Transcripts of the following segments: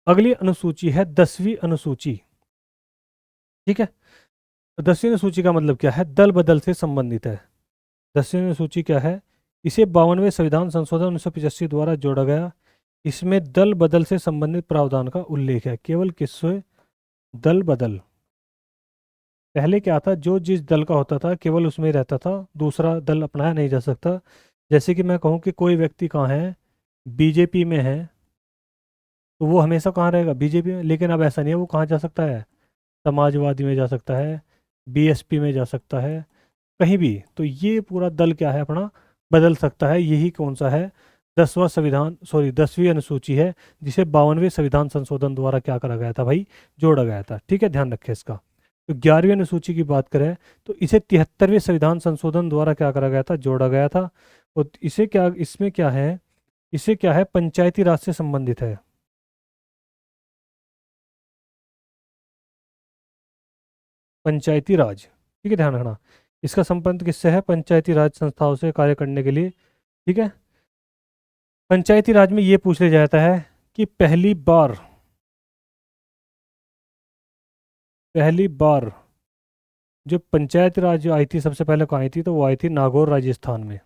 अगली अनुसूची है 10वीं अनुसूची। ठीक है, 10वीं अनुसूची का मतलब क्या है? दल बदल से संबंधित है। 10वीं अनुसूची क्या है? इसे 52वें संविधान संशोधन 1985 द्वारा जोड़ा गया। इसमें दल बदल से संबंधित प्रावधान का उल्लेख है। केवल किससे? दल बदल। पहले क्या था, जो जिस दल का होता था केवल उसमें ही रहता था, दूसरा दल अपनाया नहीं जा सकता। जैसे कि मैं कहूँ कि कोई व्यक्ति कहाँ है, बीजेपी में है, तो वो हमेशा कहाँ रहेगा? बीजेपी में। लेकिन अब ऐसा नहीं है, वो कहाँ जा सकता है? समाजवादी में जा सकता है, बीएसपी में जा सकता है, कहीं भी। तो ये पूरा दल क्या है अपना, बदल सकता है। यही कौन सा है? 10वीं अनुसूची है, जिसे 52वें संविधान संशोधन द्वारा क्या करा गया था भाई? जोड़ा गया था। ठीक है, ध्यान रखें इसका। तो 11वीं अनुसूची की बात करें तो इसे 73वें संविधान संशोधन द्वारा क्या करा गया था? जोड़ा गया था। और इसे क्या, इसमें क्या है, इसे क्या है, पंचायती राज से संबंधित है। पंचायती राज। ठीक है, ध्यान रखना। इसका संबंध किससे है? पंचायती राज संस्थाओं से कार्य करने के लिए। ठीक है, पंचायती राज में ये पूछ लिया जाता है कि पहली बार जो पंचायती राज जो आई थी, सबसे पहले कहाँ आई थी? तो वो आई थी नागौर राजस्थान में।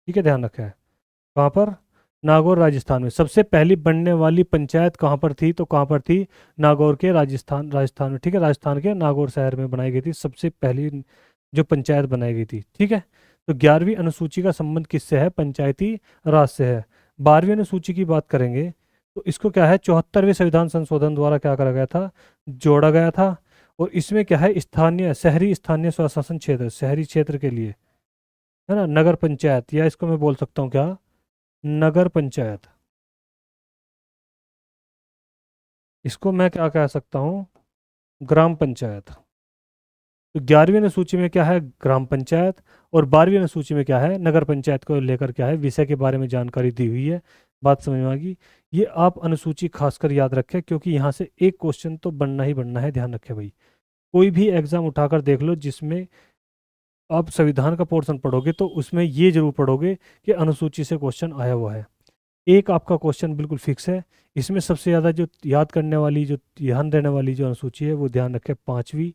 ठीक है, ध्यान रखें। कहाँ पर? नागौर राजस्थान में। सबसे पहली बनने वाली पंचायत कहाँ पर थी? तो कहाँ पर थी? नागौर के राजस्थान में। ठीक है, राजस्थान के नागौर शहर में बनाई गई थी सबसे पहली जो पंचायत बनाई गई थी। ठीक है, तो 11वीं अनुसूची का संबंध किससे है? पंचायती राज से है। 12वीं अनुसूची की बात करेंगे तो इसको क्या है, 74वें संविधान संशोधन द्वारा क्या करा गया था? जोड़ा गया था। और इसमें क्या है, शहरी स्थानीय स्वशासन क्षेत्र, शहरी क्षेत्र के लिए, है ना, नगर पंचायत, या इसको मैं बोल सकता हूँ क्या, नगर पंचायत। इसको मैं क्या कह सकता हूँ? ग्राम पंचायत। तो 11वीं अनुसूची में क्या है? ग्राम पंचायत। और 12वीं अनुसूची में क्या है? नगर पंचायत को लेकर क्या है, विषय के बारे में जानकारी दी हुई है। बात समझ में आ गई? ये आप अनुसूची खासकर याद रखें, क्योंकि यहाँ से एक क्वेश्चन तो बनना ही बनना है। ध्यान रखें भाई, कोई भी एग्जाम उठाकर देख लो जिसमें आप संविधान का पोर्शन पढ़ोगे तो उसमें ये जरूर पढ़ोगे कि अनुसूची से क्वेश्चन आया हुआ है। एक आपका क्वेश्चन बिल्कुल फिक्स है। इसमें सबसे ज़्यादा जो याद करने वाली, जो ध्यान देने वाली जो अनुसूची है, वो ध्यान रखें, 5वीं,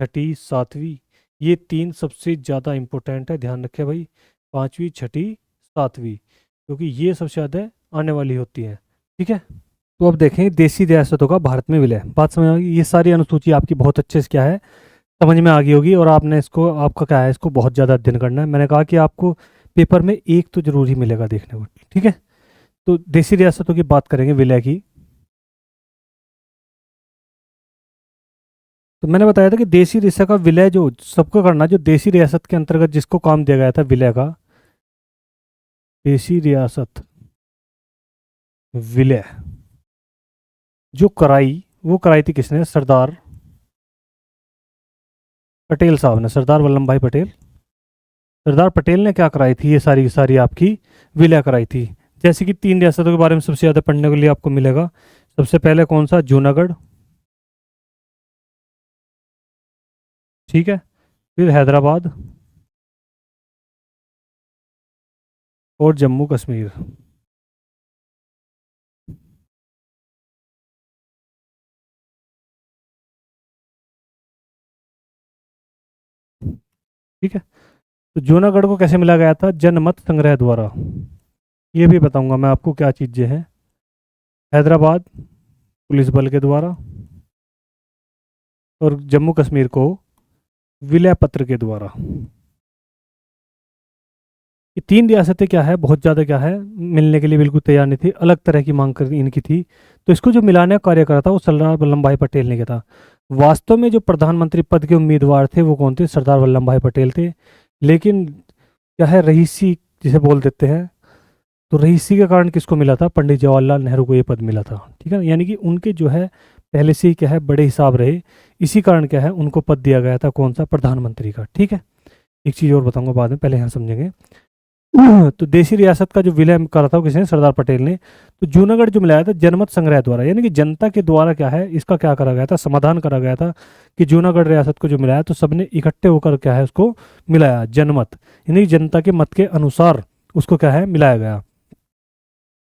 6ठी, 7वीं। ये तीन सबसे ज़्यादा इंपॉर्टेंट है, ध्यान रखें भाई। 5वीं, 6ठी, 7वीं, क्योंकि ये सबसे ज़्यादा आने वाली होती है। ठीक है, तो अब देखें देशी रियासतों का भारत में विलय। बात समझ आ गई? ये सारी अनुसूची आपकी बहुत अच्छे से क्या है, समझ में आ गई होगी। और आपने इसको, आपका क्या है, इसको बहुत ज़्यादा अध्ययन करना है। मैंने कहा कि आपको पेपर में एक तो जरूर ही मिलेगा देखने को। ठीक है, तो देशी रियासतों की बात करेंगे विलय की। तो मैंने बताया था कि देशी रियासत का विलय जो सबको करना, जो देशी रियासत के अंतर्गत जिसको काम दिया गया था विलय का, देशी रियासत विलय जो कराई, वो कराई थी किसने? सरदार पटेल साहब ने, सरदार वल्लभ भाई पटेल। सरदार पटेल ने क्या कराई थी? ये सारी की सारी आपकी विलय कराई थी। जैसे कि 3 रियासतों के बारे में सबसे ज़्यादा पढ़ने के लिए आपको मिलेगा। सबसे पहले कौन सा? जूनागढ़। ठीक है, फिर हैदराबाद और जम्मू कश्मीर। ठीक है, तो जूनागढ़ को कैसे मिला गया था? जनमत संग्रह द्वारा। ये भी बताऊंगा मैं आपको क्या चीज़ें हैं। हैदराबाद पुलिस बल के द्वारा, और जम्मू कश्मीर को विलय पत्र के द्वारा। ये 3 रियासतें क्या है, बहुत ज़्यादा क्या है, मिलने के लिए बिल्कुल तैयार नहीं थी, अलग तरह की मांग कर इनकी थी। तो इसको जो मिलाने का कार्य करा था वो सरदार वल्लभ भाई पटेल ने किया था। वास्तव में जो प्रधानमंत्री पद के उम्मीदवार थे वो कौन थे? सरदार वल्लभ भाई पटेल थे। लेकिन क्या है, रईसी जिसे बोल देते हैं, तो रईसी के कारण किसको मिला था? पंडित जवाहरलाल नेहरू को ये पद मिला था। ठीक है, यानी कि उनके जो है पहले से ही क्या है बड़े हिसाब रहे, इसी कारण क्या है उनको पद दिया गया था, कौन सा? प्रधानमंत्री का। ठीक है, एक चीज़ और बताऊंगा बाद में, पहले यहाँ समझेंगे। तो देशी रियासत का जो विलय करा था वो किसने? सरदार पटेल ने। तो जूनागढ़ जो मिलाया था जनमत संग्रह द्वारा, यानी कि जनता के द्वारा क्या है, इसका क्या करा गया था? समाधान करा गया था कि जूनागढ़ रियासत को जो मिलाया तो सबने इकट्ठे होकर क्या है उसको मिलाया, जनमत, यानी कि जनता के मत के अनुसार उसको क्या है मिलाया गया।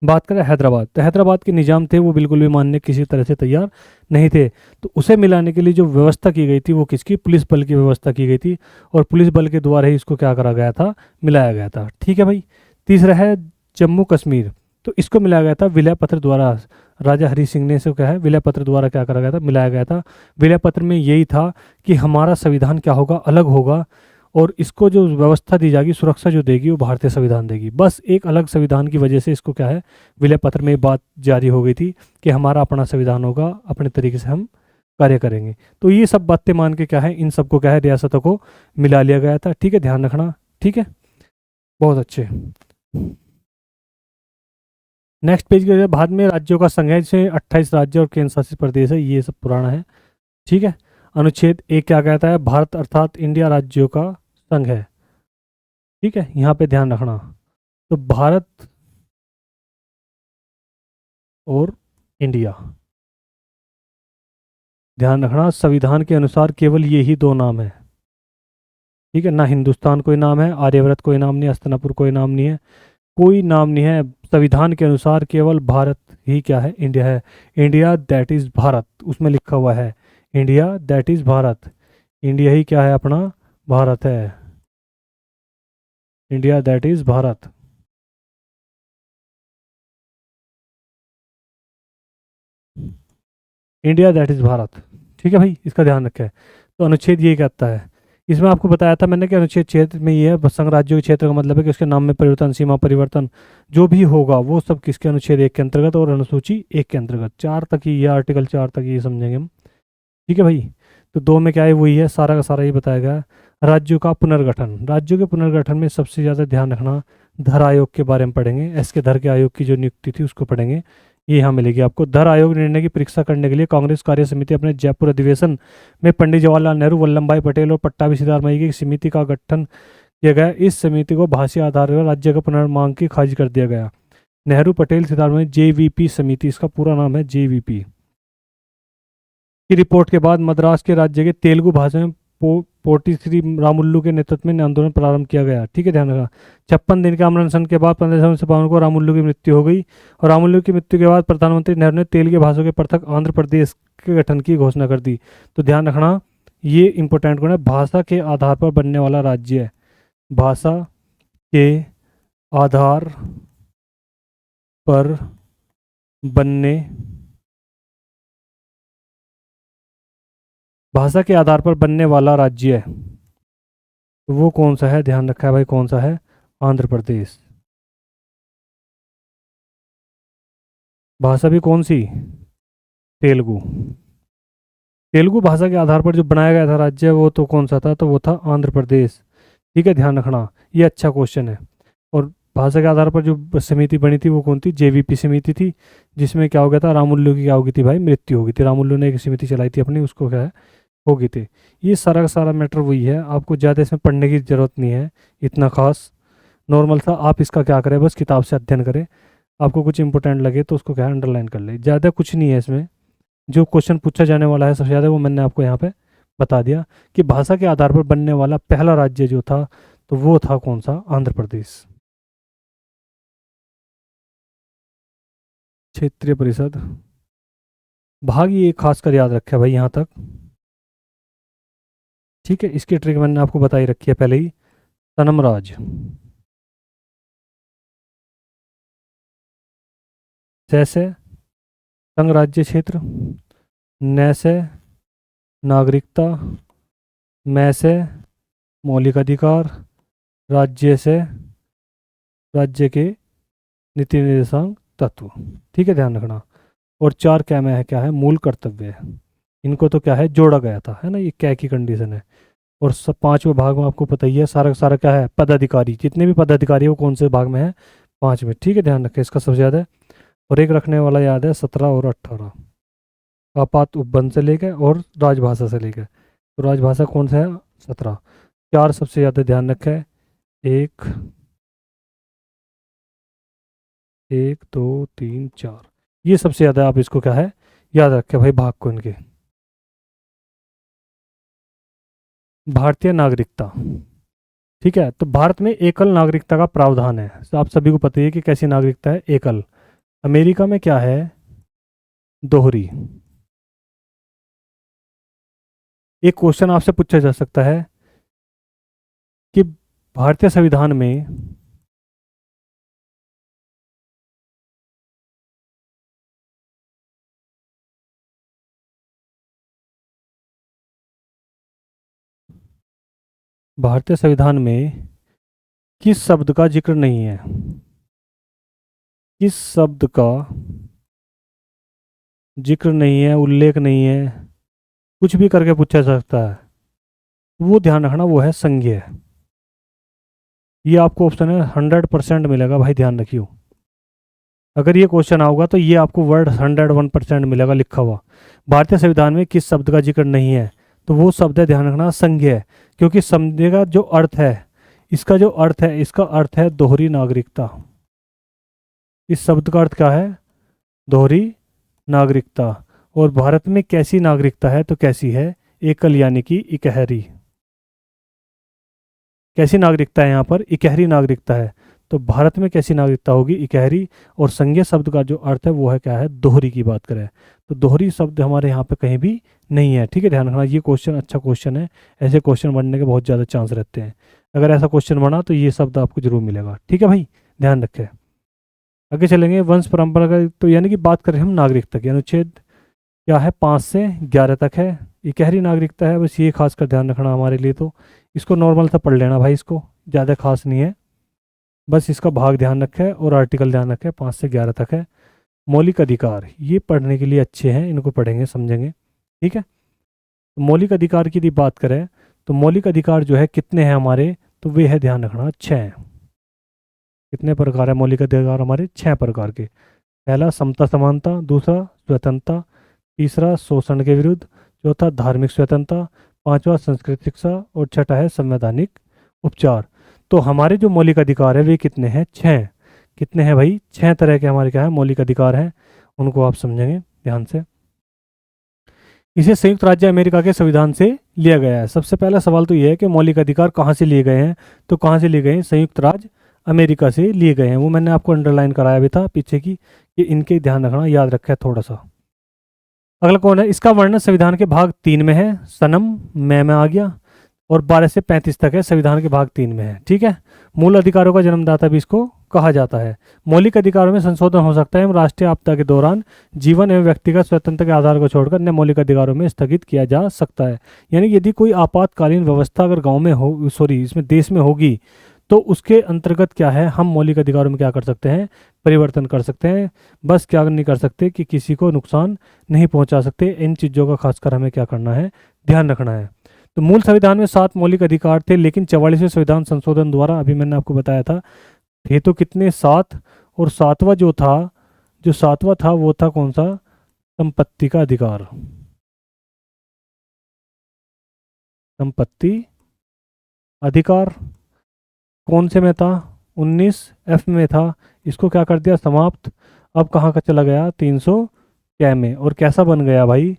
बात करें हैदराबाद, तो हैदराबाद के निज़ाम थे वो बिल्कुल भी मानने किसी तरह से तैयार नहीं थे। तो उसे मिलाने के लिए जो व्यवस्था की गई थी वो किसकी, पुलिस बल की व्यवस्था की गई थी, और पुलिस बल के द्वारा ही इसको क्या करा गया था, मिलाया गया था। ठीक है भाई। तीसरा है जम्मू कश्मीर, तो इसको मिलाया गया था विलय पत्र द्वारा। राजा हरि सिंह ने इसको क्या है, विलय पत्र द्वारा क्या करा गया था, मिलाया गया था। विलय पत्र में यही था कि हमारा संविधान क्या होगा, अलग होगा, और इसको जो व्यवस्था दी जाएगी, सुरक्षा जो देगी वो भारतीय संविधान देगी। बस एक अलग संविधान की वजह से इसको क्या है, विलय पत्र में ये बात जारी हो गई थी कि हमारा अपना संविधान होगा, अपने तरीके से हम कार्य करेंगे। तो ये सब बातें मान के क्या है, इन सबको क्या है, रियासतों को मिला लिया गया था। ठीक है, ध्यान रखना। ठीक है, बहुत अच्छे। नेक्स्ट पेज के बाद में राज्यों का संघ है, जिसमें 28 राज्य और केंद्र शासित प्रदेश है, ये सब पुराना है। ठीक है। अनुच्छेद एक क्या कहता है, भारत अर्थात इंडिया राज्यों का संघ है। ठीक है, यहाँ पे ध्यान रखना। तो भारत और इंडिया, ध्यान रखना, संविधान के अनुसार केवल ये ही दो नाम है। ठीक है, ना हिंदुस्तान कोई नाम है, आर्यव्रत कोई नाम नहीं है, हस्तिनापुर कोई नाम नहीं है, कोई नाम नहीं है। संविधान के अनुसार केवल भारत ही क्या है, इंडिया है। इंडिया दैट इज भारत, उसमें लिखा हुआ है India that is Bharat. India ही क्या है अपना, भारत है। India that is Bharat. India that is Bharat. ठीक है भाई, इसका ध्यान रखें। तो अनुच्छेद ये कहता है, इसमें आपको बताया था मैंने कि अनुच्छेद क्षेत्र में ये है, संघ राज्यों के क्षेत्र का मतलब है कि उसके नाम में परिवर्तन, सीमा परिवर्तन जो भी होगा वो सब किसके, अनुच्छेद एक के अंतर्गत और अनुसूची एक के अंतर्गत। चार तक ही, ये आर्टिकल 4 तक ये समझेंगे हम। ठीक है भाई। तो दो में क्या है, वही है, सारा का सारा ही बताया गया है। राज्यों का पुनर्गठन, राज्यों के पुनर्गठन में सबसे ज़्यादा ध्यान रखना, धर आयोग के बारे में पढ़ेंगे। एस के धर के आयोग की जो नियुक्ति थी उसको पढ़ेंगे, ये यहाँ मिलेगी आपको। धर आयोग निर्णय की परीक्षा करने के लिए कांग्रेस कार्य समिति अपने जयपुर अधिवेशन में पंडित जवाहरलाल नेहरू, वल्लभ भाई पटेल और पट्टाभी सिद्धारमैया की समिति का गठन किया गया। इस समिति को भाषा आधार पर राज्य का पुनर्मांग की खारिज कर दिया गया। नेहरू पटेल सिद्धारमैया जेवीपी समिति, इसका पूरा नाम है जेवीपी, की रिपोर्ट के बाद मद्रास के राज्य के तेलुगु भाषा में पोटी श्री रामुल्लू के नेतृत्व में आंदोलन प्रारंभ किया गया। ठीक है, ध्यान रखना। 56 दिन के आमरण अनशन के बाद 15 को रामुल्लू की मृत्यु हो गई, और रामुल्लू की मृत्यु के बाद प्रधानमंत्री नेहरू ने तेलुगु भाषा के पृथक आंध्र प्रदेश के गठन की घोषणा कर दी। तो ध्यान रखना, ये इंपॉर्टेंट गुण है, भाषा के आधार पर बनने वाला राज्य है। भाषा के आधार पर बनने, भाषा के आधार पर बनने वाला राज्य है, तो वो कौन सा है, ध्यान रखा है भाई, कौन सा है, आंध्र प्रदेश। भाषा भी कौन सी, तेलुगु। तेलुगु भाषा के आधार पर जो बनाया गया था राज्य, वो तो कौन सा था, तो वो था आंध्र प्रदेश। ठीक है, ध्यान रखना, ये अच्छा क्वेश्चन है। और भाषा के आधार पर जो समिति बनी थी वो कौन थी, जेवीपी समिति थी, जिसमें क्या हो गया था, रामुल्लू की क्या हो गई थी भाई, मृत्यु हो गई थी। रामुल्लू ने एक समिति चलाई थी अपनी, उसको क्या है, हो गई थी। ये सारा का सारा मैटर वही है, आपको ज़्यादा इसमें पढ़ने की ज़रूरत नहीं है, इतना खास नॉर्मल था। आप इसका क्या करें, बस किताब से अध्ययन करें, आपको कुछ इंपॉर्टेंट लगे तो उसको क्या है, अंडरलाइन कर ले। ज़्यादा कुछ नहीं है इसमें, जो क्वेश्चन पूछा जाने वाला है सबसे ज़्यादा वो मैंने आपको यहाँ पे बता दिया कि भाषा के आधार पर बनने वाला पहला राज्य जो था, तो वो था कौन सा, आंध्र प्रदेश। क्षेत्रीय परिषद भाग ये खासकर याद रखे भाई यहाँ तक। ठीक है, इसकी ट्रिक मैंने आपको बताई रखी है पहले ही। तनमराज, सैसे संघ राज्य क्षेत्र, नैसे नागरिकता, मैसे मौलिक अधिकार, राज्य से राज्य के नीति निर्देशांक तत्व। ठीक है, ध्यान रखना। और चार क्या में है, क्या है, मूल कर्तव्य है। इनको तो क्या है, जोड़ा गया था, है ना, ये क्या की कंडीशन है। और सब पांचवें भाग में आपको पता ही है, सारा का सारा क्या है, पदाधिकारी, जितने भी पदाधिकारी है वो कौन से भाग में है, पांचवें। ठीक है, ध्यान रखें, इसका सबसे याद है। और एक रखने वाला याद है, 17 और 18, आपात उपबंध से लेकर और राजभाषा से लेकर। तो राजभाषा कौन सा है, 17। चार सबसे ज़्यादा ध्यान रखें, एक, एक दो तीन चार, ये सबसे ज़्यादा आप इसको क्या है, याद रखें भाई, भाग को इनके। भारतीय नागरिकता, ठीक है, तो भारत में एकल नागरिकता का प्रावधान है, तो आप सभी को पता ही है कि कैसी नागरिकता है, एकल। अमेरिका में क्या है? दोहरी। एक क्वेश्चन आपसे पूछा जा सकता है कि भारतीय संविधान में भारतीय संविधान में किस शब्द का जिक्र नहीं है? किस शब्द का जिक्र नहीं है, उल्लेख नहीं है, कुछ भी करके पूछा जा सकता है। वो ध्यान रखना, वो है संज्ञेय। ये आपको ऑप्शन है 100% मिलेगा भाई, ध्यान रखियो। अगर ये क्वेश्चन आओगा तो ये आपको वर्ड 101% मिलेगा लिखा हुआ। भारतीय संविधान में किस शब्द का जिक्र नहीं है, तो वो शब्द है, ध्यान रखना, संज्ञेय। क्योंकि संज्ञेय का जो अर्थ है, इसका जो अर्थ है, इसका अर्थ है दोहरी नागरिकता। इस शब्द का अर्थ क्या है? दोहरी नागरिकता। और भारत में कैसी नागरिकता है? तो कैसी है? एकल यानी कि इकहरी। कैसी नागरिकता है यहाँ पर? इकहरी नागरिकता है। तो भारत में कैसी नागरिकता होगी? इकहरी। और संज्ञेय शब्द का जो अर्थ है वो है क्या है? दोहरी की बात करें तो दोहरी शब्द हमारे यहाँ पे कहीं भी नहीं है। ठीक है, ध्यान रखना, ये क्वेश्चन अच्छा क्वेश्चन है। ऐसे क्वेश्चन बनने के बहुत ज़्यादा चांस रहते हैं। अगर ऐसा क्वेश्चन बना तो ये शब्द आपको जरूर मिलेगा। ठीक है भाई, ध्यान रखें। आगे चलेंगे। वंश परंपरा का, तो यानी कि बात करें हम नागरिकता की, अनुच्छेद क्या है? 5 से 11 तक है। इकहरी नागरिकता है, बस ये खास कर ध्यान रखना हमारे लिए। तो इसको नॉर्मल सा पढ़ लेना भाई, इसको ज़्यादा खास नहीं है, बस इसका भाग ध्यान रखें और आर्टिकल ध्यान रखें। 5 से 11 तक है। मौलिक अधिकार, ये पढ़ने के लिए अच्छे हैं, इनको पढ़ेंगे समझेंगे। ठीक है, तो मौलिक अधिकार की यदि बात करें तो मौलिक अधिकार जो है कितने हैं हमारे? तो वे है, ध्यान रखना, 6। कितने प्रकार है मौलिक अधिकार हमारे? 6 प्रकार के। पहला समता समानता, दूसरा स्वतंत्रता, तीसरा शोषण के विरुद्ध, चौथा धार्मिक स्वतंत्रता, पांचवा संस्कृत शिक्षा और छठा है संवैधानिक उपचार। तो हमारे जो मौलिक अधिकार है वे कितने हैं? 6। कितने हैं भाई? 6 तरह के हमारे क्या है? मौलिक अधिकार हैं। उनको आप समझेंगे ध्यान से। इसे संयुक्त राज्य अमेरिका के संविधान से लिया गया है। सबसे पहला सवाल तो यह है कि मौलिक अधिकार कहाँ से लिए गए हैं? तो कहाँ से लिए गए हैं? संयुक्त राज्य अमेरिका से लिए गए हैं। वो मैंने आपको अंडरलाइन कराया भी था पीछे की, कि इनके ध्यान रखना, याद रखा है थोड़ा सा। अगला कौन है? इसका वर्णन संविधान के भाग 3 में है। सनम में आ गया। और 12 से 35 तक है, संविधान के भाग 3 में है। ठीक है, मूल अधिकारों का जन्मदाता भी इसको कहा जाता है। मौलिक अधिकारों में संशोधन हो सकता है एवं राष्ट्रीय आपदा के दौरान जीवन एवं व्यक्तिगत स्वतंत्रता के आधार को छोड़कर अन्य मौलिक अधिकारों में स्थगित किया जा सकता है। यानी यदि कोई आपातकालीन व्यवस्था अगर गांव में हो, सॉरी इसमें देश में होगी, तो उसके अंतर्गत क्या है, हम मौलिक अधिकारों में क्या कर सकते हैं? परिवर्तन कर सकते हैं। बस क्या नहीं कर सकते कि किसी को नुकसान नहीं पहुंचा सकते। इन चीज़ों का खासकर हमें क्या करना है? ध्यान रखना है। तो मूल संविधान में 7 मौलिक अधिकार थे, लेकिन 44वें संविधान संशोधन द्वारा, अभी मैंने आपको बताया था, थे तो कितने? 7। और सातवां जो था, जो सातवां था वो था कौन सा? संपत्ति का अधिकार। संपत्ति अधिकार कौन से में था? 19F में था। इसको क्या कर दिया? समाप्त। अब कहाँ का चला गया? 300 क्या में। और कैसा बन गया भाई?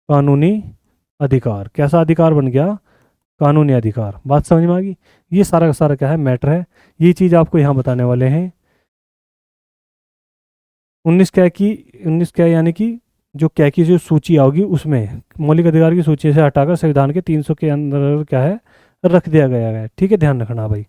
कानूनी अधिकार। कैसा अधिकार बन गया? कानूनी अधिकार। बात समझ में आ गई? ये सारा का सारा क्या है? मैटर है। ये चीज़ आपको यहाँ बताने वाले हैं। 19 क्या की, 19 क्या यानी कि जो क्या की जो सूची आओगी उसमें मौलिक अधिकार की सूची से हटाकर संविधान के 300 के अंदर क्या है? रख दिया गया है। ठीक है, ध्यान रखना भाई।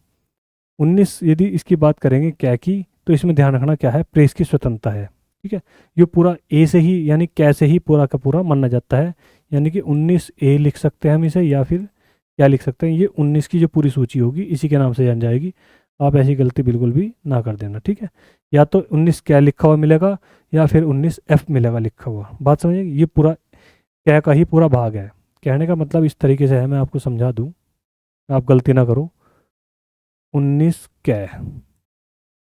19 यदि इसकी बात करेंगे क्या की, तो इसमें ध्यान रखना क्या है? प्रेस की स्वतंत्रता है। ठीक है, ये पूरा ए से ही यानी कैसे ही पूरा का पूरा माना जाता है। यानी कि 19A लिख सकते हैं हम इसे, या फिर क्या लिख सकते हैं? ये 19 की जो पूरी सूची होगी इसी के नाम से जान जाएगी। आप ऐसी गलती बिल्कुल भी ना कर देना। ठीक है, या तो 19 क्या लिखा हुआ मिलेगा, या फिर 19F मिलेगा लिखा हुआ। बात समझिए, ये पूरा क्या का ही पूरा भाग है। कहने का मतलब इस तरीके से है, मैं आपको समझा दूँ, आप गलती ना करो। 19 क्या,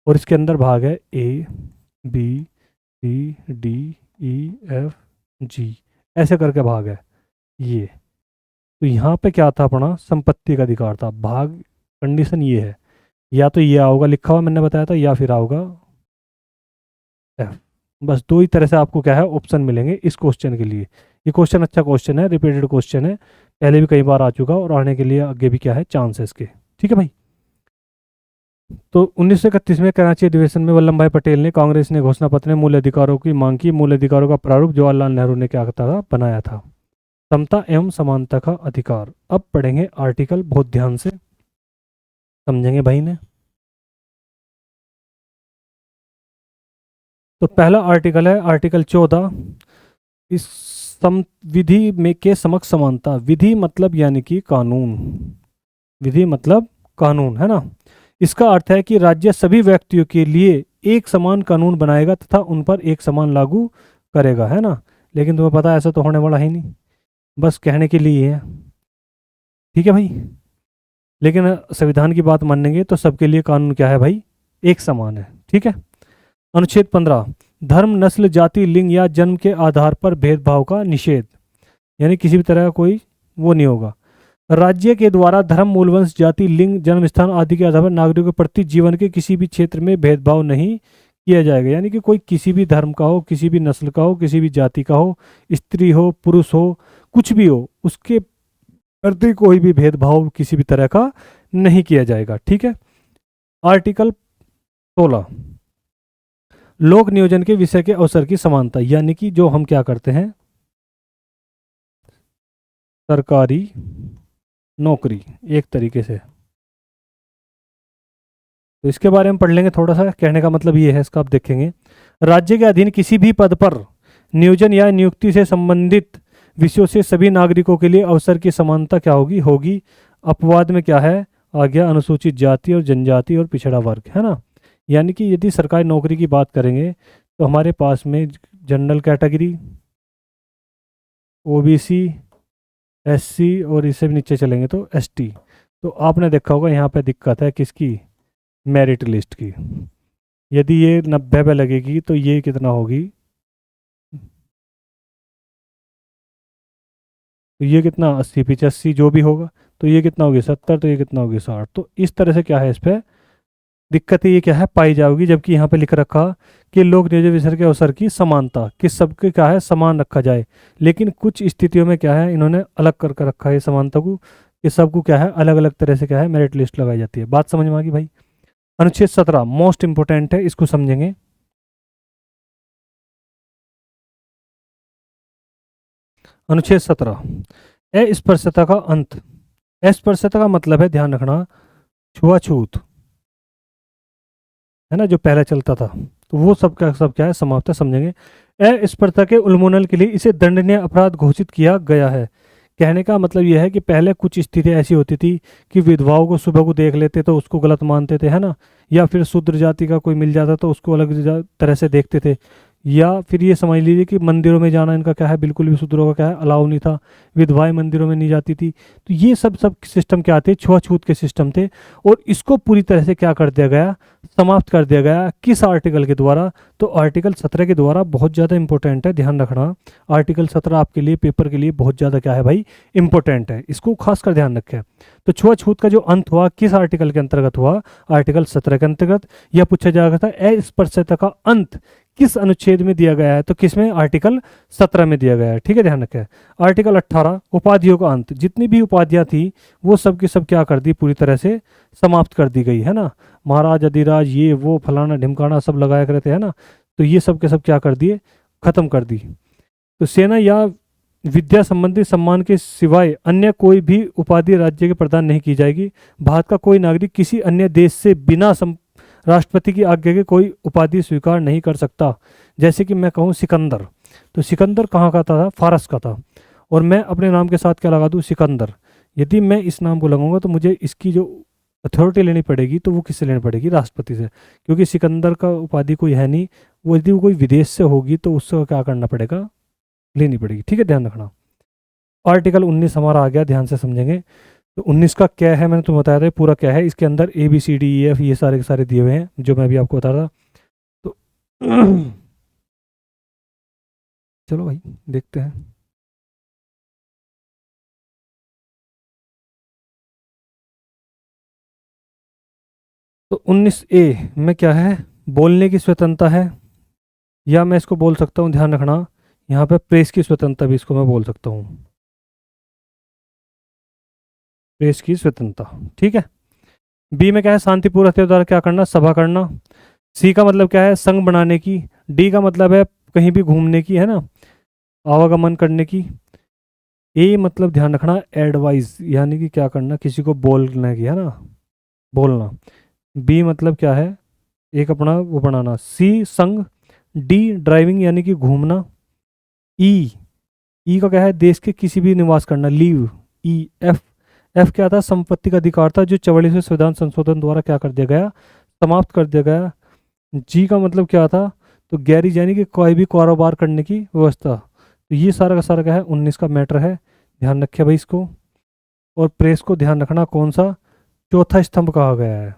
और इसके अंदर भाग है ABCDEFG, ऐसे करके भाग है ये। तो यहाँ पे क्या था अपना? संपत्ति का अधिकार था। भाग कंडीशन ये है, या तो ये आओगा लिखा हुआ मैंने बताया था, या फिर आओगा F। बस दो ही तरह से आपको क्या है? ऑप्शन मिलेंगे इस क्वेश्चन के लिए। ये क्वेश्चन अच्छा क्वेश्चन है, रिपीटेड क्वेश्चन है, पहले भी कई बार आ चुका और आने के लिए आगे भी क्या है? चांस है इसके। ठीक है भाई। तो 1931 में कराची अधिवेशन में वल्लभ भाई पटेल ने, कांग्रेस ने घोषणा पत्र में मूल अधिकारों की मांग की। मूल अधिकारों का प्रारूप जवाहरलाल नेहरू ने क्या था, बनाया था, समता एवं समानता का अधिकार। अब पढ़ेंगे आर्टिकल, बहुत ध्यान से समझेंगे भाई ने। तो पहला आर्टिकल है आर्टिकल 14, इस विधि में के समक्ष समानता। विधि मतलब यानी कि कानून, विधि मतलब कानून, है ना। इसका अर्थ है कि राज्य सभी व्यक्तियों के लिए एक समान कानून बनाएगा तथा उन पर एक समान लागू करेगा, है ना। लेकिन तुम्हें पता है ऐसा तो होने वाला ही नहीं, बस कहने के लिए है, ठीक है भाई। लेकिन संविधान की बात मानेंगे तो सबके लिए कानून क्या है भाई, एक समान है, ठीक है। अनुच्छेद 15, धर्म, नस्ल, जाति, लिंग या जन्म के आधार पर भेदभाव का निषेध, यानी किसी भी तरह का कोई वो नहीं होगा। राज्य के द्वारा धर्म, मूलवंश, जाति, लिंग, जन्म स्थान आदि के आधार पर नागरिकों के प्रति जीवन के किसी भी क्षेत्र में भेदभाव नहीं किया जाएगा। यानी कि कोई किसी भी धर्म का हो, किसी भी नस्ल का हो, किसी भी जाति का हो, स्त्री हो, पुरुष हो, कुछ भी हो, उसके प्रति कोई भी भेदभाव किसी भी तरह का नहीं किया जाएगा, ठीक है। आर्टिकल 16, लोक नियोजन के विषय के अवसर की समानता, यानी कि जो हम क्या करते हैं, सरकारी नौकरी एक तरीके से, तो इसके बारे में पढ़ लेंगे थोड़ा सा। कहने का मतलब ये है इसका, आप देखेंगे, राज्य के अधीन किसी भी पद पर नियोजन या नियुक्ति से संबंधित विषयों से सभी नागरिकों के लिए अवसर की समानता क्या होगी, होगी। अपवाद में क्या है, आ गया अनुसूचित जाति और जनजाति और पिछड़ा वर्ग, है ना। यानी कि यदि सरकारी नौकरी की बात करेंगे तो हमारे पास में जनरल कैटेगरी, ओबीसी, एससी और इससे भी नीचे चलेंगे तो एसटी। तो आपने देखा होगा यहाँ पे दिक्कत है किसकी, मेरिट लिस्ट की। यदि ये 90 पे लगेगी तो ये कितना होगी, तो ये कितना 80 85 जो भी होगा, तो ये कितना होगी 70, तो ये कितना होगी 60। तो इस तरह से क्या है, इस पे दिक्कत ये क्या है पाई जाओगी। जबकि यहाँ पे लिख रखा कि लोक नियोजन विषय के अवसर की समानता, कि सबके क्या है समान रखा जाए। लेकिन कुछ स्थितियों में क्या है, इन्होंने अलग करके रखा है समानता को, कि सबको क्या है अलग अलग तरह से क्या है मेरिट लिस्ट लगाई जाती है। बात समझ में आ गई भाई। अनुच्छेद 17 मोस्ट इंपोर्टेंट है, इसको समझेंगे। अनुच्छेद 17, अस्पृश्यता का अंत। अस्पृश्यता का मतलब है, ध्यान रखना, छुआछूत, है ना, जो पहले चलता था, तो वो सब क्या है समाप्त है, समझेंगे। अस्पृश्यता के उन्मूलन के लिए इसे दंडनीय अपराध घोषित किया गया है। कहने का मतलब यह है कि पहले कुछ स्थितियां ऐसी होती थी कि विधवाओं को सुबह को देख लेते तो उसको गलत मानते थे, है ना, या फिर शूद्र जाति का कोई मिल जाता तो उसको अलग तरह से देखते थे। या फिर ये समझ लीजिए कि मंदिरों में जाना इनका क्या है बिल्कुल भी शूद्रों का क्या है अलाउ नहीं था, विधवाएं मंदिरों में नहीं जाती थी। तो ये सब सिस्टम क्या थे, छुआछूत के सिस्टम थे। और इसको पूरी तरह से क्या कर दिया गया, समाप्त कर दिया गया। किस आर्टिकल के द्वारा, तो आर्टिकल 17 के द्वारा। बहुत ज़्यादा इंपॉर्टेंट है, ध्यान रखना। आर्टिकल 17 आपके लिए पेपर के लिए बहुत ज़्यादा क्या है भाई, इंपॉर्टेंट है, इसको खासकर ध्यान रखें। तो छुआछूत का जो अंत हुआ किस आर्टिकल के अंतर्गत हुआ, आर्टिकल 17 के अंतर्गत। यह पूछा जाएगा था अस्पृश्यता का अंत किस अनुच्छेद में दिया गया है, तो किसमें, आर्टिकल 17 में दिया गया है, ठीक है, ध्यान रखें। आर्टिकल 18 उपाधियों का अंत। जितनी भी उपाधियां थी वो सब की सब क्या कर दी, पूरी तरह से समाप्त कर दी गई, है ना। महाराज, अधिराज, ये वो फलाना ढिमकाना सब लगाया करते हैं ना, तो ये सब के सब क्या कर दिए, खत्म कर दी। तो सेना या विद्या संबंधी सम्मान के सिवाय अन्य कोई भी उपाधि राज्य के प्रदान नहीं की जाएगी। भारत का कोई नागरिक किसी अन्य देश से बिना राष्ट्रपति की आज्ञा के कोई उपाधि स्वीकार नहीं कर सकता। जैसे कि मैं कहूँ सिकंदर, तो सिकंदर कहाँ का था, फारस का था, और मैं अपने नाम के साथ क्या लगा दूँ, सिकंदर। यदि मैं इस नाम को लगाऊंगा तो मुझे इसकी जो अथॉरिटी लेनी पड़ेगी तो वो किससे लेनी पड़ेगी, राष्ट्रपति से, क्योंकि सिकंदर का उपाधि कोई है नहीं। वो यदि वो कोई विदेश से होगी तो उससे क्या करना पड़ेगा, लेनी पड़ेगी, ठीक है, ध्यान रखना। आर्टिकल 19 हमारा आ गया, ध्यान से समझेंगे। तो 19 का क्या है, मैंने तुम्हें बताया था पूरा क्या है। इसके अंदर A B C D E F ये सारे के सारे दिए हुए हैं जो मैं भी आपको बता रहा था। तो चलो भाई देखते हैं। तो 19A में क्या है, बोलने की स्वतंत्रता है, या मैं इसको बोल सकता हूँ, ध्यान रखना, यहाँ पे प्रेस की स्वतंत्रता भी इसको मैं बोल सकता हूँ, प्रेस की स्वतंत्रता, ठीक है। बी में क्या है, शांतिपूर्ण हथियार द्वारा क्या करना, सभा करना। सी का मतलब क्या है, संघ बनाने की। डी का मतलब है कहीं भी घूमने की, है ना, आवागमन करने की। ए मतलब ध्यान रखना एडवाइस, यानी कि क्या करना, किसी को बोलने की, है ना, बोलना। बी मतलब क्या है, एक अपना वो बनाना। सी संघ। डी ड्राइविंग यानी कि घूमना। ई, ई का क्या है, देश के किसी भी निवास करना, लीव। ई। एफ, एफ क्या था, संपत्ति का अधिकार था जो 44वें संविधान संशोधन द्वारा क्या कर दिया गया, समाप्त कर दिया गया। जी का मतलब क्या था, तो गैरेज यानी कि कोई भी कारोबार करने की व्यवस्था। तो ये सारा का सारा क्या है, 19 का मैटर है, ध्यान रखिए भाई इसको। और प्रेस को ध्यान रखना कौन सा, चौथा स्तंभ कहा गया है।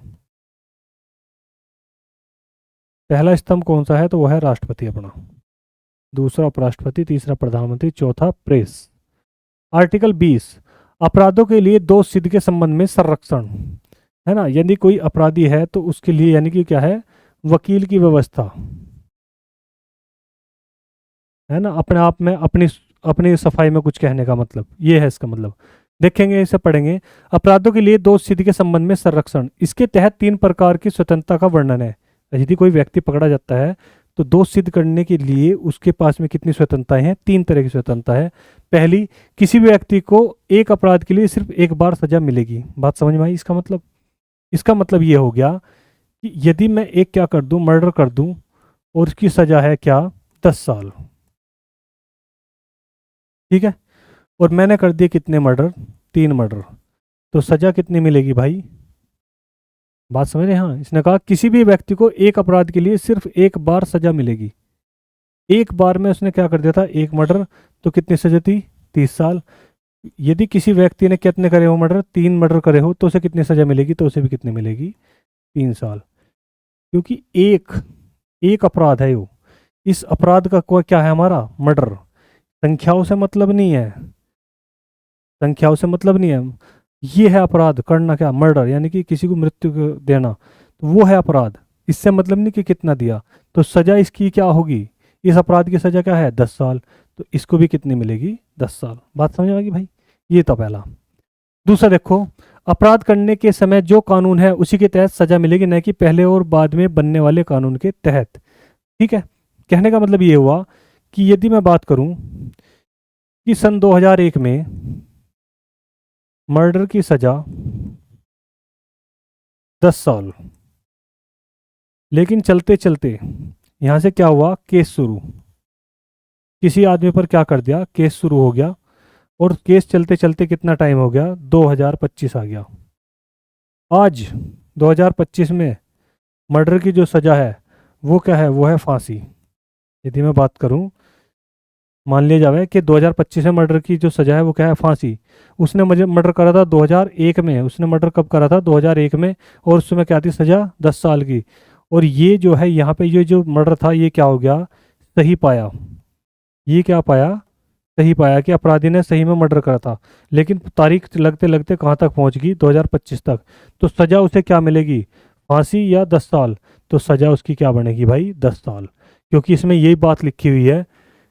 पहला स्तंभ कौन सा है, तो वह है राष्ट्रपति अपना, दूसरा उपराष्ट्रपति, तीसरा प्रधानमंत्री, चौथा प्रेस। आर्टिकल 20, अपराधों के लिए दोष सिद्ध के संबंध में संरक्षण, है ना, यदि कोई अपराधी है तो उसके लिए यानी कि क्या है, वकील की व्यवस्था, है ना, अपने आप में अपनी अपनी सफाई में कुछ कहने का मतलब ये है इसका मतलब। देखेंगे, इसे पढ़ेंगे। अपराधों के लिए दोष सिद्ध के संबंध में संरक्षण, इसके तहत 3 प्रकार की स्वतंत्रता का वर्णन है। यदि कोई व्यक्ति पकड़ा जाता है तो दोष सिद्ध करने के लिए उसके पास में कितनी स्वतंत्रताएं हैं, 3 तरह की स्वतंत्रता है। पहली, किसी भी व्यक्ति को एक अपराध के लिए सिर्फ एक बार सजा मिलेगी। बात समझ में आई, इसका मतलब ये हो गया कि यदि मैं एक क्या कर दूं, मर्डर कर दूं, और उसकी सजा है क्या, 10 साल, ठीक है, और मैंने कर दिए कितने मर्डर, 3 मर्डर, तो सजा कितनी मिलेगी भाई। बात समझ रहे हैं, हाँ, इसने कहा किसी भी व्यक्ति को एक अपराध के लिए सिर्फ एक बार सजा मिलेगी। एक बार में उसने क्या कर दिया था, एक मर्डर, तो कितनी सजा थी, 30 साल। यदि किसी व्यक्ति ने कितने करे हो मर्डर, 3 मर्डर करे हो, तो उसे कितनी सजा मिलेगी, तो उसे भी कितनी मिलेगी, 3 साल। क्योंकि एक एक अपराध है वो, इस अपराध का कोई क्या है हमारा, मर्डर। संख्याओं से मतलब नहीं है, संख्याओं से मतलब नहीं है, ये है अपराध करना, क्या, मर्डर, यानी कि किसी को मृत्यु देना, तो वो है अपराध। इससे मतलब नहीं कि कितना दिया, तो सजा इसकी क्या होगी, इस अपराध की सजा क्या है, 10 साल, तो इसको भी कितनी मिलेगी, 10 साल। बात समझ आएगी भाई, ये तो पहला। दूसरा देखो, अपराध करने के समय जो कानून है उसी के तहत सजा मिलेगी, न कि पहले और बाद में बनने वाले कानून के तहत। ठीक है, कहने का मतलब ये हुआ कि यदि मैं बात करूं कि सन 2001 में मर्डर की सजा 10 साल, लेकिन चलते चलते यहां से क्या हुआ, केस शुरू, किसी आदमी पर क्या कर दिया, केस शुरू हो गया, और केस चलते चलते कितना टाइम हो गया, 2025 आ गया। आज 2025 में मर्डर की जो सजा है वो क्या है, वो है फांसी। यदि मैं बात करूं, मान लिया जाए कि 2025 में मर्डर की जो सजा है वो क्या है, फांसी। उसने मुझे मर्डर करा था 2001 में, उसने मर्डर कब करा था, 2001 में, और उस समय क्या थी सजा, 10 साल की। और ये जो है यहाँ पे ये जो मर्डर था ये क्या हो गया, सही पाया। ये क्या पाया, सही पाया कि अपराधी ने सही में मर्डर करा था। लेकिन तारीख लगते लगते कहाँ तक पहुँच गई, 2025 तक। तो सजा उसे क्या मिलेगी, फांसी या 10 साल। तो सजा उसकी क्या बनेगी भाई, 10 साल, क्योंकि इसमें यही बात लिखी हुई है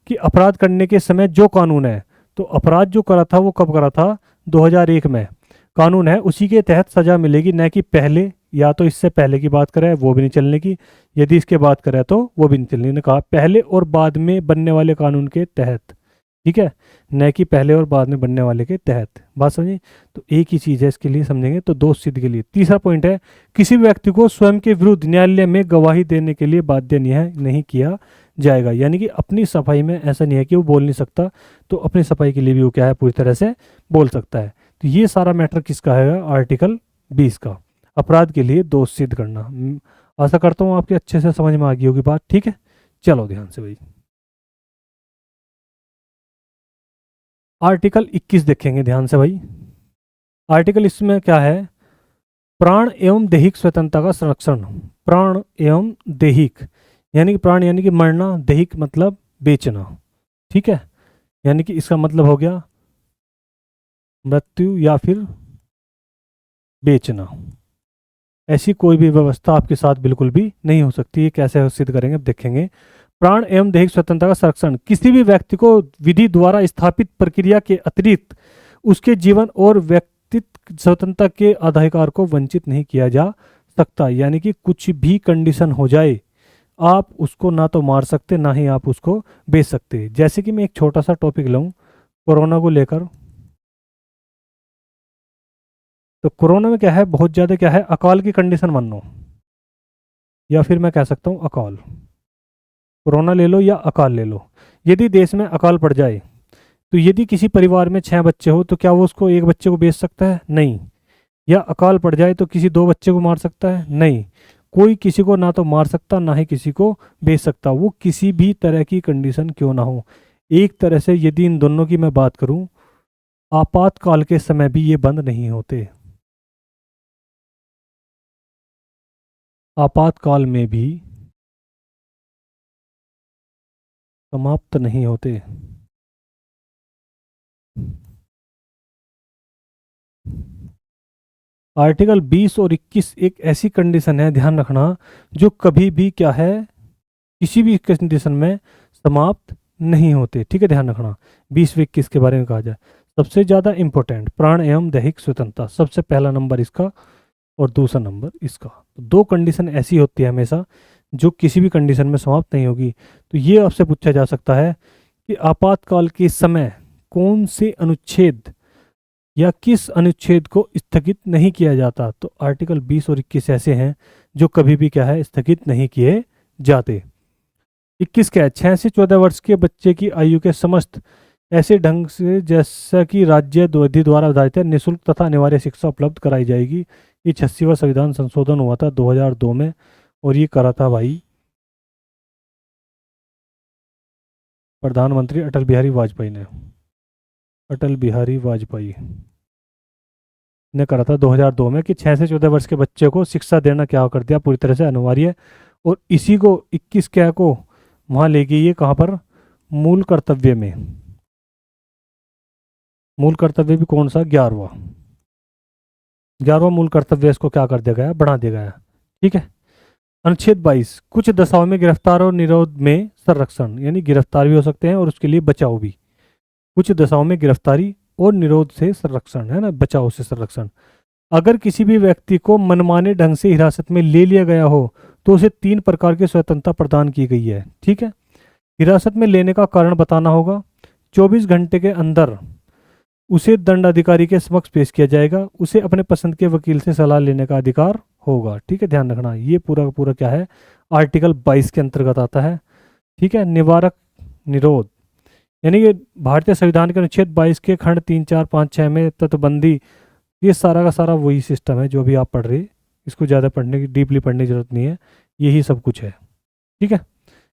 कि अपराध करने के समय जो कानून है, तो अपराध जो करा था वो कब करा था, 2001 में, कानून है उसी के तहत सजा मिलेगी, न कि पहले, या तो इससे पहले की बात करें वो भी नहीं चलने की, यदि इसके बात करें तो वो भी नहीं चलने। ने कहा पहले और बाद में बनने वाले कानून के तहत, ठीक है, न कि पहले और बाद में बनने वाले के तहत। बात समझिए, तो एक ही चीज़ है इसके लिए समझेंगे, तो दोष सिद्ध के लिए। तीसरा पॉइंट है, किसी व्यक्ति को स्वयं के विरुद्ध न्यायालय में गवाही देने के लिए बाध्य नहीं किया जाएगा, यानी कि अपनी सफाई में ऐसा नहीं है कि वो बोल नहीं सकता, तो अपनी सफाई के लिए भी वो क्या है, पूरी तरह से बोल सकता है। तो ये सारा मैटर किसका है, आर्टिकल 20 का, अपराध के लिए दोष सिद्ध करना। आशा करता हूँ आपके अच्छे से समझ में आ गई होगी बात, ठीक है। चलो ध्यान से भाई, आर्टिकल 21 देखेंगे ध्यान से भाई। आर्टिकल इसमें क्या है, प्राण एवं दैहिक स्वतंत्रता का संरक्षण। प्राण एवं दैहिक, यानी कि प्राण यानी कि मरना, दैहिक मतलब बेचना, ठीक है, यानी कि इसका मतलब हो गया मृत्यु या फिर बेचना। ऐसी कोई भी व्यवस्था आपके साथ बिल्कुल भी नहीं हो सकती। ये कैसे सिद्ध करेंगे अब देखेंगे। प्राण एवं दैहिक स्वतंत्रता का संरक्षण, किसी भी व्यक्ति को विधि द्वारा स्थापित प्रक्रिया के अतिरिक्त उसके जीवन और व्यक्तित्व स्वतंत्रता के अधिकार को वंचित नहीं किया जा सकता, यानी कि कुछ भी कंडीशन हो जाए आप उसको ना तो मार सकते ना ही आप उसको बेच सकते। जैसे कि मैं एक छोटा सा टॉपिक लूँ कोरोना को लेकर, तो कोरोना में क्या है, बहुत ज़्यादा क्या है, अकाल की कंडीशन मान लो, या फिर मैं कह सकता हूँ अकाल। कोरोना ले लो या अकाल ले लो, यदि देश में अकाल पड़ जाए तो यदि किसी परिवार में 6 बच्चे हो तो क्या वो उसको एक बच्चे को बेच सकता है? नहीं। या अकाल पड़ जाए तो किसी 2 बच्चे को मार सकता है? नहीं। कोई किसी को ना तो मार सकता ना ही किसी को बेच सकता, वो किसी भी तरह की कंडीशन क्यों ना हो। एक तरह से यदि इन दोनों की मैं बात करूं, आपातकाल के समय भी ये बंद नहीं होते, आपातकाल में भी समाप्त नहीं होते। आर्टिकल 20 और 21 एक ऐसी कंडीशन है, ध्यान रखना, जो कभी भी क्या है, किसी भी कंडीशन में समाप्त नहीं होते। ठीक है, ध्यान रखना। 20 व 21 के बारे में कहा जाए, सबसे ज़्यादा इंपॉर्टेंट प्राण एवं दैहिक स्वतंत्रता, सबसे पहला नंबर इसका और दूसरा नंबर इसका। तो दो कंडीशन ऐसी होती है हमेशा जो किसी भी कंडीशन में समाप्त नहीं होगी। तो ये आपसे पूछा जा सकता है कि आपातकाल के समय कौन से अनुच्छेद या किस अनुच्छेद को स्थगित नहीं किया जाता। तो आर्टिकल 20 और 21 ऐसे हैं जो कभी भी क्या है, स्थगित नहीं किए जाते। 21 क्या है, 6 से 14 वर्ष के बच्चे की आयु के समस्त ऐसे ढंग से जैसा कि राज्य विधि द्वारा आधारित है, निःशुल्क तथा अनिवार्य शिक्षा उपलब्ध कराई जाएगी। ये 86वां संविधान संशोधन हुआ था 2002 में, और ये करा था भाई प्रधानमंत्री अटल बिहारी वाजपेयी ने। अटल बिहारी वाजपेयी ने करा था 2002 में कि 6 से 14 वर्ष के बच्चे को शिक्षा देना क्या कर दिया, पूरी तरह से अनिवार्य। और इसी को 21 क्या को वहाँ ले गई है, कहाँ पर, मूल कर्तव्य में। मूल कर्तव्य भी कौन सा, 11वां मूल कर्तव्य, इसको क्या कर दिया गया, बढ़ा दिया गया। ठीक है। अनुच्छेद 22, कुछ दशाओं में गिरफ्तार और निरोध में संरक्षण, यानी गिरफ्तार भी हो सकते हैं और उसके लिए बचाव भी। कुछ दशाओं में गिरफ्तारी और निरोध से संरक्षण है ना, बचाव से संरक्षण। अगर किसी भी व्यक्ति को मनमाने ढंग से हिरासत में ले लिया गया हो तो उसे 3 प्रकार की स्वतंत्रता प्रदान की गई है। ठीक है। हिरासत में लेने का कारण बताना होगा, 24 घंटे के अंदर उसे दंडाधिकारी के समक्ष पेश किया जाएगा, उसे अपने पसंद के वकील से सलाह लेने का अधिकार होगा। ठीक है, ध्यान रखना, ये पूरा का पूरा क्या है, आर्टिकल 22 के अंतर्गत आता है। ठीक है। निवारक निरोध, यानी कि भारतीय संविधान के अनुच्छेद 22 के खंड 3, 4, 5, 6 में तटबंदी, ये सारा का सारा वही सिस्टम है जो अभी आप पढ़ रहे, इसको ज़्यादा पढ़ने की, डीपली पढ़ने की जरूरत नहीं है, यही सब कुछ है। ठीक है।